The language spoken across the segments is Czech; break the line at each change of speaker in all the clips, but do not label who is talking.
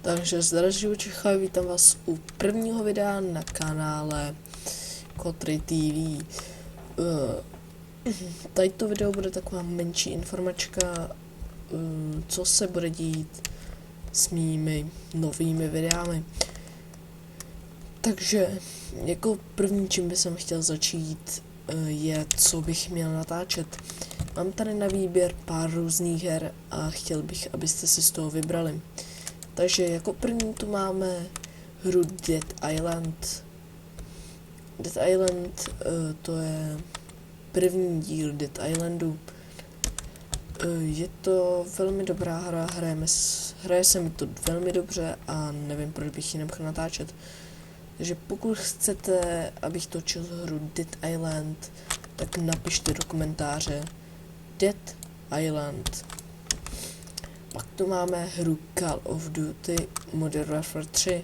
Takže zdraví živočicha, vítám vás u prvního videa na kanále Kotry TV. Tady to video bude taková menší informačka, co se bude dít s mými novými videami. Takže jako první, čím bych chtěl začít, je, co bych měl natáčet. Mám tady na výběr pár různých her a chtěl bych, abyste si z toho vybrali. Takže jako první tu máme hru Dead Island. Dead Island, to je první díl Dead Islandu. Je to velmi dobrá hra, hraje se mi to velmi dobře a nevím, proč bych ji nemohl natáčet. Takže pokud chcete, abych točil hru Dead Island, tak napište do komentáře Dead Island. Pak tu máme hru Call of Duty Modern Warfare 3.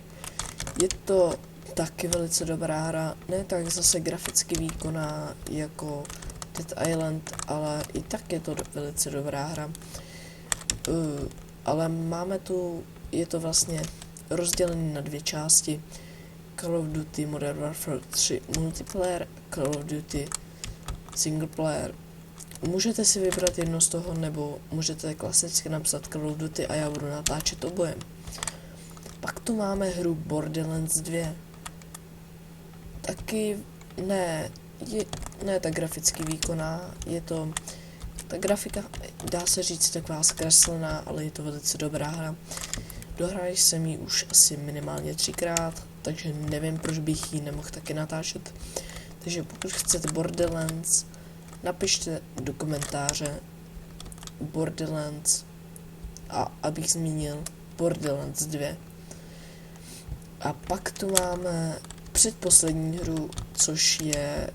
Je to taky velice dobrá hra, ne tak zase graficky výkonná jako Dead Island, ale i tak je to velice dobrá hra. Ale máme tu, je to vlastně rozdělené na dvě části. Call of Duty Modern Warfare 3 multiplayer, Call of Duty single player. Můžete si vybrat jedno z toho, nebo můžete klasicky napsat Call of Duty a já budu natáčet oboje. Pak tu máme hru Borderlands 2. Taky ne tak graficky výkonná, ta grafika, dá se říct, taková zkreslená, ale je to velice dobrá hra. Dohrál jsem ji už asi minimálně 3krát, takže nevím, proč bych ji nemohl taky natáčet. Takže pokud chcete Borderlands, napište do komentáře Borderlands a abych zmínil Borderlands 2. A pak tu máme předposlední hru, což je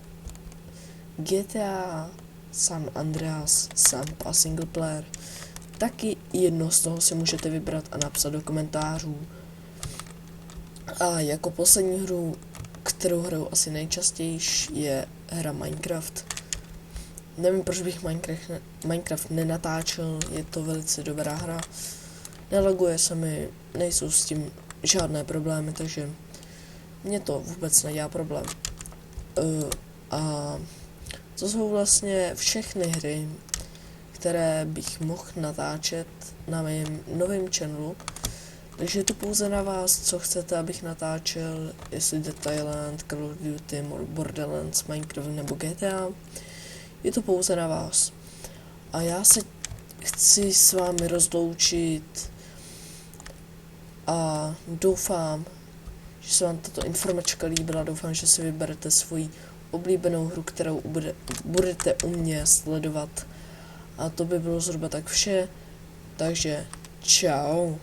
GTA San Andreas a single player. Taky jedno z toho si můžete vybrat a napsat do komentářů. A jako poslední hru, kterou hraju asi nejčastěji, je hra Minecraft. Nevím, proč bych Minecraft nenatáčel, je to velice dobrá hra. Nelaguje se mi, nejsou s tím žádné problémy, takže mě to vůbec nedělá problém. A to jsou vlastně všechny hry, které bych mohl natáčet na mém novém channelu. Takže je to pouze na vás, co chcete, abych natáčel, jestli Dead Island, Call of Duty, Borderlands, Minecraft nebo GTA. Je to pouze na vás. A já se chci s vámi rozloučit a doufám, že se vám tato informačka líbila. Doufám, že si vyberete svoji oblíbenou hru, kterou budete u mě sledovat. A to by bylo zhruba tak vše. Takže čau.